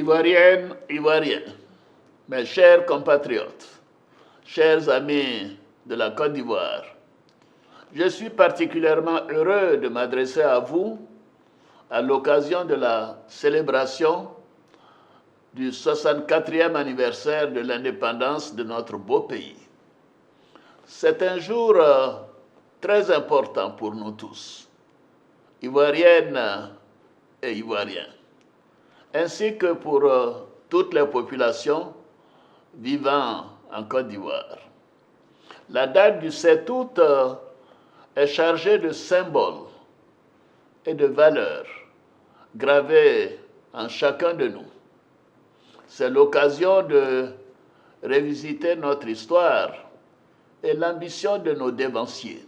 Ivoiriennes, Ivoiriens, mes chers compatriotes, chers amis de la Côte d'Ivoire, je suis particulièrement heureux de m'adresser à vous à l'occasion de la célébration du 64e anniversaire de l'indépendance de notre beau pays. C'est un jour très important pour nous tous, Ivoiriennes et Ivoiriens, ainsi que pour toutes les populations vivant en Côte d'Ivoire. La date du 7 août est chargée de symboles et de valeurs gravées en chacun de nous. C'est l'occasion de revisiter notre histoire et l'ambition de nos dévanciers.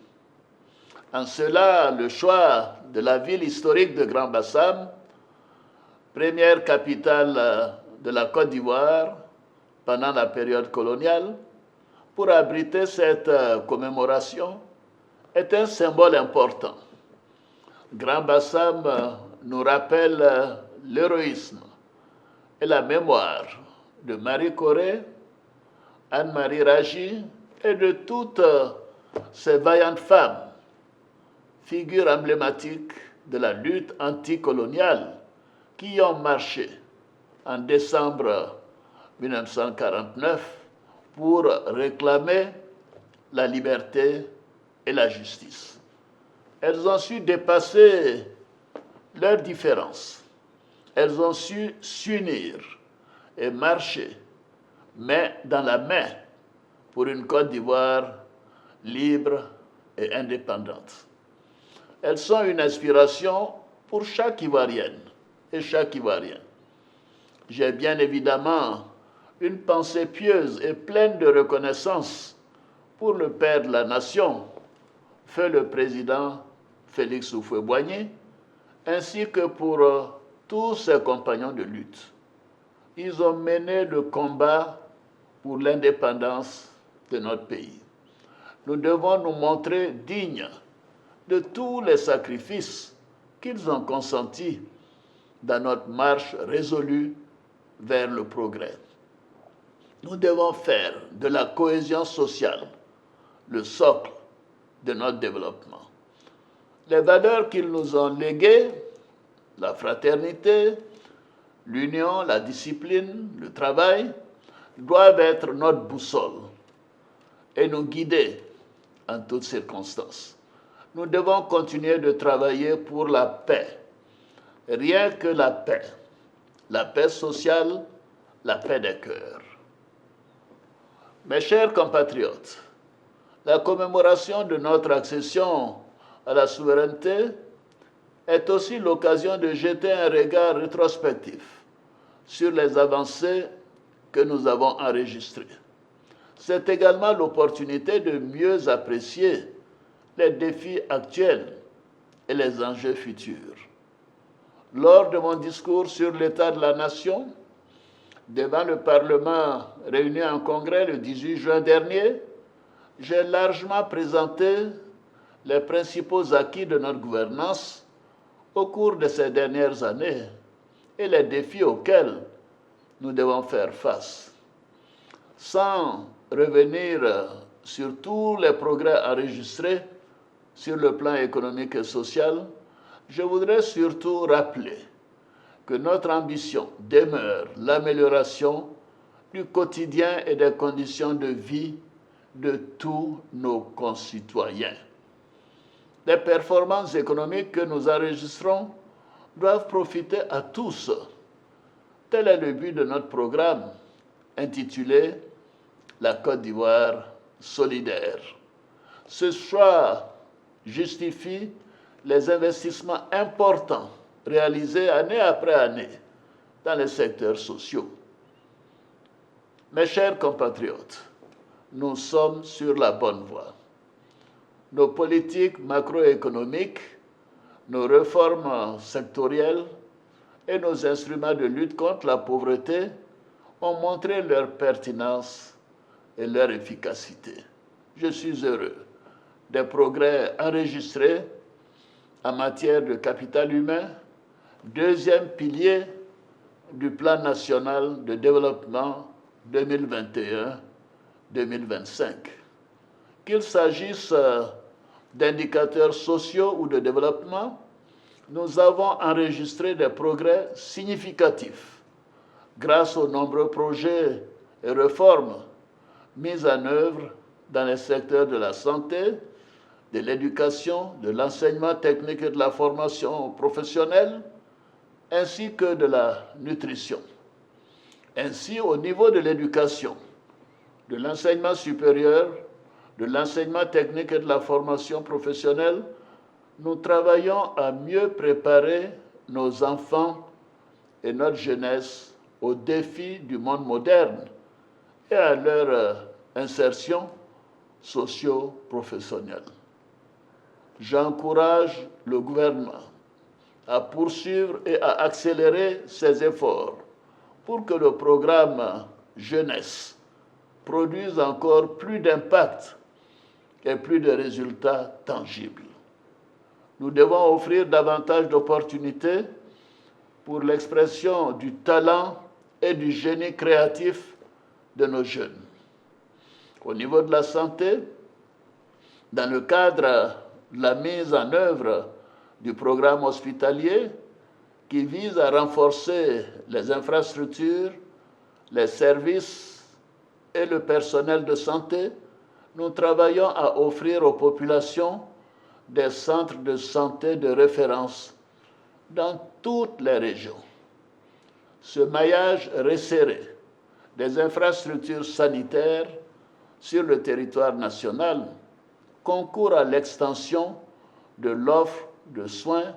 En cela, le choix de la ville historique de Grand Bassam, première capitale de la Côte d'Ivoire pendant la période coloniale, pour abriter cette commémoration, est un symbole important. Grand Bassam nous rappelle l'héroïsme et la mémoire de Marie Corée, Anne-Marie Raji et de toutes ces vaillantes femmes, figures emblématiques de la lutte anticoloniale qui ont marché en décembre 1949 pour réclamer la liberté et la justice. Elles ont su dépasser leurs différences. Elles ont su s'unir et marcher main dans la main pour une Côte d'Ivoire libre et indépendante. Elles sont une inspiration pour chaque Ivoirienne et chaque Ivoirien. J'ai bien évidemment une pensée pieuse et pleine de reconnaissance pour le père de la nation, feu le président Félix Houphouët-Boigny, ainsi que pour tous ses compagnons de lutte. Ils ont mené le combat pour l'indépendance de notre pays. Nous devons nous montrer dignes de tous les sacrifices qu'ils ont consentis dans notre marche résolue vers le progrès. Nous devons faire de la cohésion sociale le socle de notre développement. Les valeurs qu'ils nous ont léguées, la fraternité, l'union, la discipline, le travail, doivent être notre boussole et nous guider en toutes circonstances. Nous devons continuer de travailler pour la paix. Rien que la paix sociale, la paix des cœurs. Mes chers compatriotes, la commémoration de notre accession à la souveraineté est aussi l'occasion de jeter un regard rétrospectif sur les avancées que nous avons enregistrées. C'est également l'opportunité de mieux apprécier les défis actuels et les enjeux futurs. Lors de mon discours sur l'état de la nation, devant le Parlement réuni en congrès le 18 juin dernier, j'ai largement présenté les principaux acquis de notre gouvernance au cours de ces dernières années et les défis auxquels nous devons faire face. Sans revenir sur tous les progrès enregistrés sur le plan économique et social, je voudrais surtout rappeler que notre ambition demeure l'amélioration du quotidien et des conditions de vie de tous nos concitoyens. Les performances économiques que nous enregistrons doivent profiter à tous. Tel est le but de notre programme intitulé « La Côte d'Ivoire solidaire ». Ce choix justifie les investissements importants réalisés année après année dans les secteurs sociaux. Mes chers compatriotes, nous sommes sur la bonne voie. Nos politiques macroéconomiques, nos réformes sectorielles et nos instruments de lutte contre la pauvreté ont montré leur pertinence et leur efficacité. Je suis heureux des progrès enregistrés en matière de capital humain, deuxième pilier du Plan national de développement 2021-2025. Qu'il s'agisse d'indicateurs sociaux ou de développement, nous avons enregistré des progrès significatifs grâce aux nombreux projets et réformes mis en œuvre dans les secteurs de la santé, de l'éducation, de l'enseignement technique et de la formation professionnelle, ainsi que de la nutrition. Ainsi, au niveau de l'éducation, de l'enseignement supérieur, de l'enseignement technique et de la formation professionnelle, nous travaillons à mieux préparer nos enfants et notre jeunesse aux défis du monde moderne et à leur insertion socio-professionnelle. J'encourage le gouvernement à poursuivre et à accélérer ses efforts pour que le programme jeunesse produise encore plus d'impact et plus de résultats tangibles. Nous devons offrir davantage d'opportunités pour l'expression du talent et du génie créatif de nos jeunes. Au niveau de la santé, dans le cadre de la mise en œuvre du programme hospitalier qui vise à renforcer les infrastructures, les services et le personnel de santé, nous travaillons à offrir aux populations des centres de santé de référence dans toutes les régions. Ce maillage resserré des infrastructures sanitaires sur le territoire national concourt à l'extension de l'offre de soins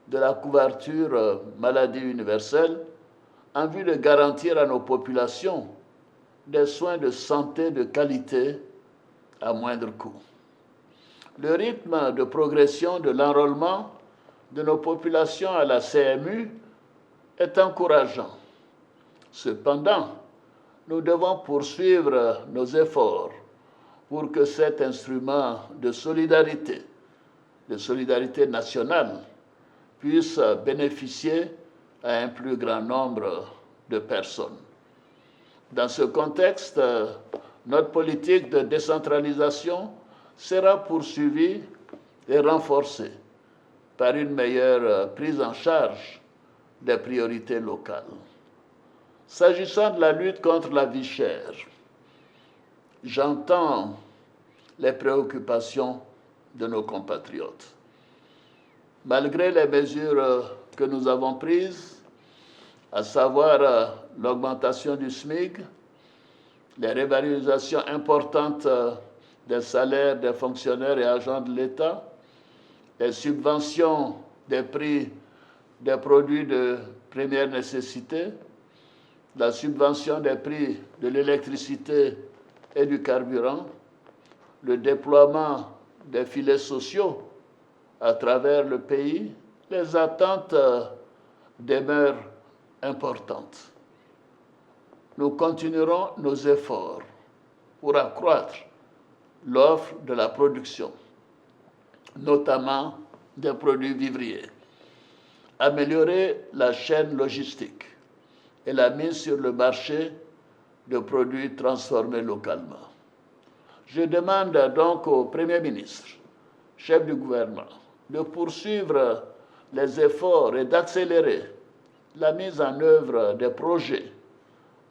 de la couverture maladie universelle en vue de garantir à nos populations des soins de santé de qualité à moindre coût. Le rythme de progression de l'enrôlement de nos populations à la CMU est encourageant. Cependant, nous devons poursuivre nos efforts pour que cet instrument de solidarité nationale, puisse bénéficier à un plus grand nombre de personnes. Dans ce contexte, notre politique de décentralisation sera poursuivie et renforcée par une meilleure prise en charge des priorités locales. S'agissant de la lutte contre la vie chère, j'entends les préoccupations de nos compatriotes. Malgré les mesures que nous avons prises, à savoir l'augmentation du SMIC, les revalorisations importantes des salaires des fonctionnaires et agents de l'État, les subventions des prix des produits de première nécessité, la subvention des prix de l'électricité et du carburant, le déploiement des filets sociaux à travers le pays, les attentes demeurent importantes. Nous continuerons nos efforts pour accroître l'offre de la production, notamment des produits vivriers, améliorer la chaîne logistique et la mise sur le marché de produits transformés localement. Je demande donc au Premier ministre, chef du gouvernement, de poursuivre les efforts et d'accélérer la mise en œuvre des projets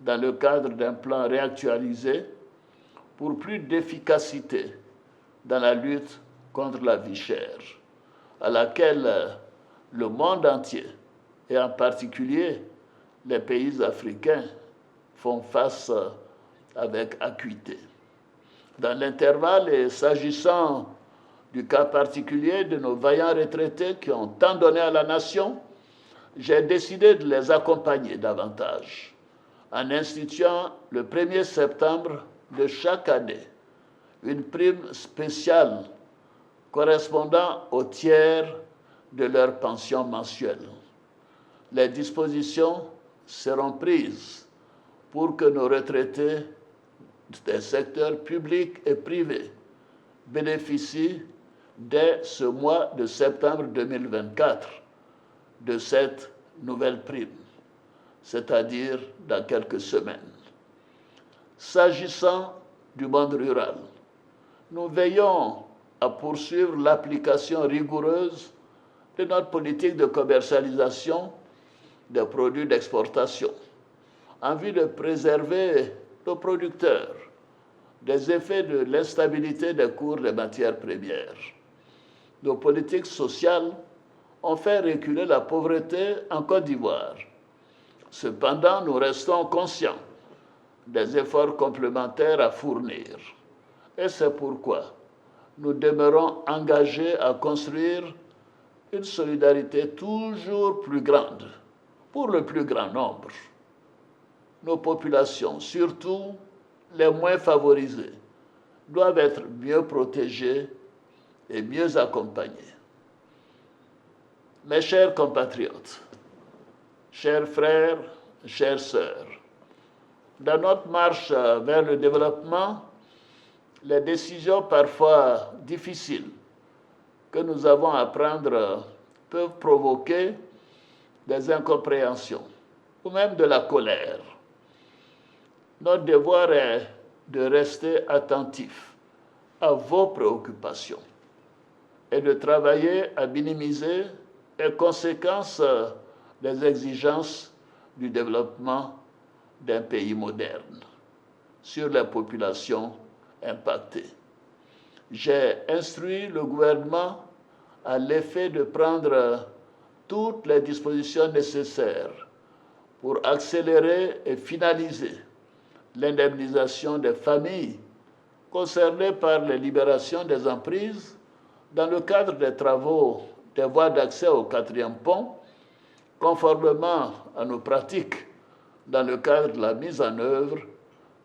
dans le cadre d'un plan réactualisé pour plus d'efficacité dans la lutte contre la vie chère, à laquelle le monde entier, et en particulier les pays africains, font face avec acuité. Dans l'intervalle, et s'agissant du cas particulier de nos vaillants retraités qui ont tant donné à la nation, j'ai décidé de les accompagner davantage en instituant le 1er septembre de chaque année une prime spéciale correspondant au tiers de leur pension mensuelle. Les dispositions seront prises pour que nos retraités des secteurs publics et privés bénéficient dès ce mois de septembre 2024 de cette nouvelle prime. c'est-à-dire dans quelques semaines. S'agissant du monde rural, nous veillons à poursuivre l'application rigoureuse de notre politique de commercialisation des produits d'exportation en vue de préserver nos producteurs des effets de l'instabilité des cours des matières premières. Nos politiques sociales ont fait reculer la pauvreté en Côte d'Ivoire. Cependant, nous restons conscients des efforts complémentaires à fournir. Et c'est pourquoi nous demeurons engagés à construire une solidarité toujours plus grande pour le plus grand nombre. Nos populations, surtout les moins favorisées, doivent être mieux protégées et mieux accompagnées. Mes chers compatriotes, chers frères, chères sœurs, dans notre marche vers le développement, les décisions parfois difficiles que nous avons à prendre peuvent provoquer des incompréhensions ou même de la colère. Notre devoir est de rester attentif à vos préoccupations et de travailler à minimiser les conséquences des exigences du développement d'un pays moderne sur les populations impactées. J'ai instruit le gouvernement à l'effet de prendre toutes les dispositions nécessaires pour accélérer et finaliser l'indemnisation des familles concernées par les libérations des emprises dans le cadre des travaux des voies d'accès au 4e pont, conformément à nos pratiques dans le cadre de la mise en œuvre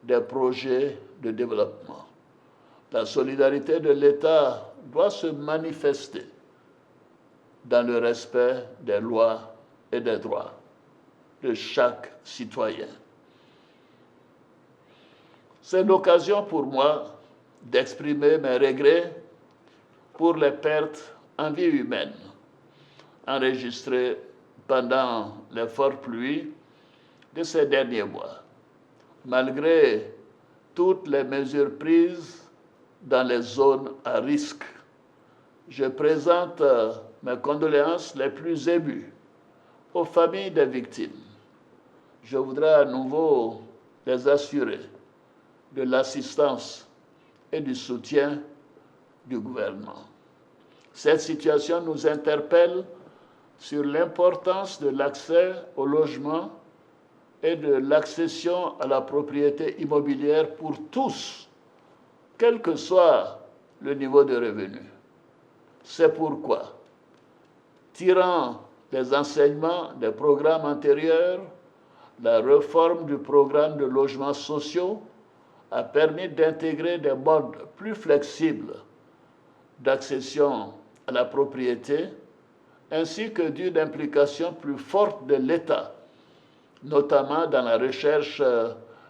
des projets de développement. La solidarité de l'État doit se manifester dans le respect des lois et des droits de chaque citoyen. C'est l'occasion pour moi d'exprimer mes regrets pour les pertes en vie humaine enregistrées pendant les fortes pluies de ces derniers mois. Malgré toutes les mesures prises dans les zones à risque, je présente mes condoléances les plus émues aux familles des victimes. Je voudrais à nouveau les assurer de l'assistance et du soutien du gouvernement. Cette situation nous interpelle sur l'importance de l'accès au logement et de l'accession à la propriété immobilière pour tous, quel que soit le niveau de revenu. C'est pourquoi, tirant les enseignements des programmes antérieurs, la réforme du programme de logements sociaux a permis d'intégrer des modes plus flexibles d'accession à la propriété, ainsi que d'une implication plus forte de l'État, notamment dans la recherche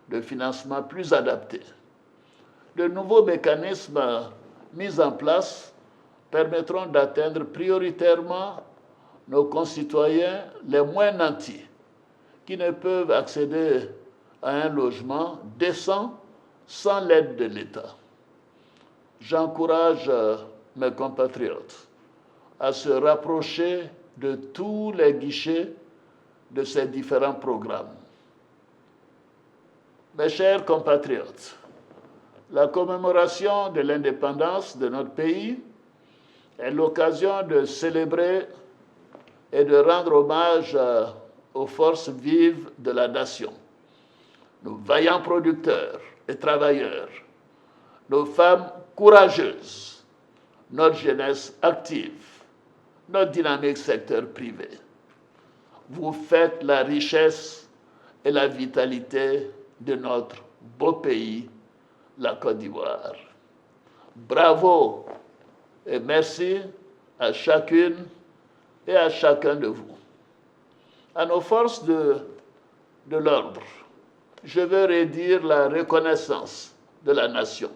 de financements plus adaptés. De nouveaux mécanismes mis en place permettront d'atteindre prioritairement nos concitoyens les moins nantis, qui ne peuvent accéder à un logement décent sans l'aide de l'État. J'encourage mes compatriotes à se rapprocher de tous les guichets de ces différents programmes. Mes chers compatriotes, la commémoration de l'indépendance de notre pays est l'occasion de célébrer et de rendre hommage aux forces vives de la nation, nos vaillants producteurs et travailleurs, nos femmes courageuses, notre jeunesse active, notre dynamique secteur privé. Vous faites la richesse et la vitalité de notre beau pays, la Côte d'Ivoire. Bravo et merci à chacune et à chacun de vous. À nos forces de l'ordre, je veux redire la reconnaissance de la nation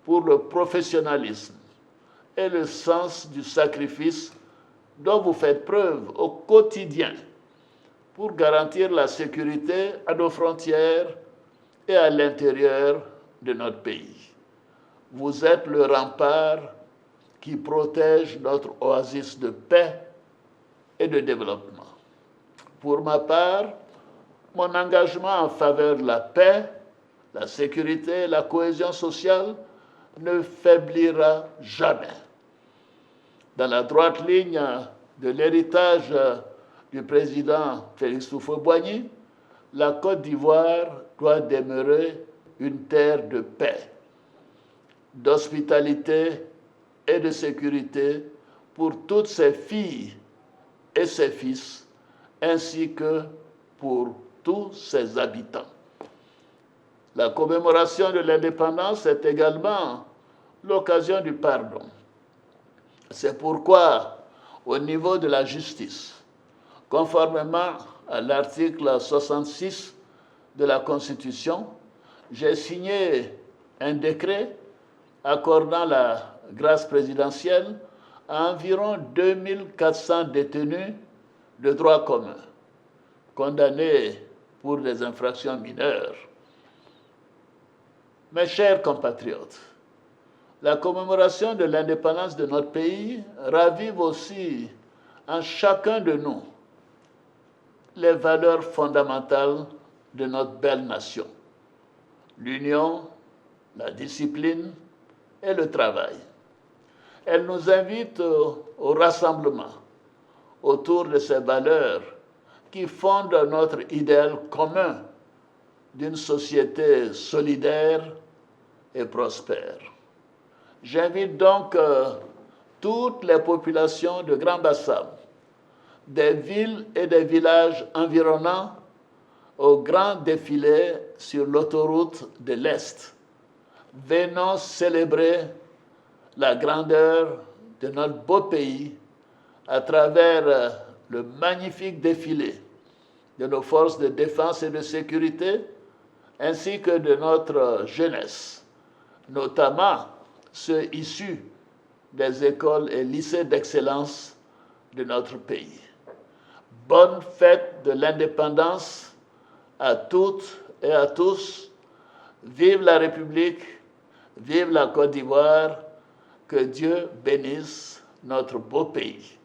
pour le professionnalisme et le sens du sacrifice dont vous faites preuve au quotidien pour garantir la sécurité à nos frontières et à l'intérieur de notre pays. Vous êtes le rempart qui protège notre oasis de paix et de développement. Pour ma part, mon engagement en faveur de la paix, la sécurité et la cohésion sociale ne faiblira jamais. Dans la droite ligne de l'héritage du président Félix Houphouët-Boigny, la Côte d'Ivoire doit demeurer une terre de paix, d'hospitalité et de sécurité pour toutes ses filles et ses fils, ainsi que pour tous ses habitants. La commémoration de l'indépendance est également l'occasion du pardon. C'est pourquoi, au niveau de la justice, conformément à l'article 66 de la Constitution, j'ai signé un décret accordant la grâce présidentielle à environ 2400 détenus de droit commun, condamnés pour des infractions mineures. Mes chers compatriotes, la commémoration de l'indépendance de notre pays ravive aussi en chacun de nous les valeurs fondamentales de notre belle nation: l'union, la discipline et le travail. Elle nous invite au rassemblement autour de ces valeurs qui fondent notre idéal commun d'une société solidaire et prospère. J'invite donc toutes les populations de Grand Bassam, des villes et des villages environnants au grand défilé sur l'autoroute de l'Est. Venons célébrer la grandeur de notre beau pays à travers le magnifique défilé de nos forces de défense et de sécurité, ainsi que de notre jeunesse, notamment ceux issus des écoles et lycées d'excellence de notre pays. Bonne fête de l'indépendance à toutes et à tous. Vive la République, vive la Côte d'Ivoire, que Dieu bénisse notre beau pays.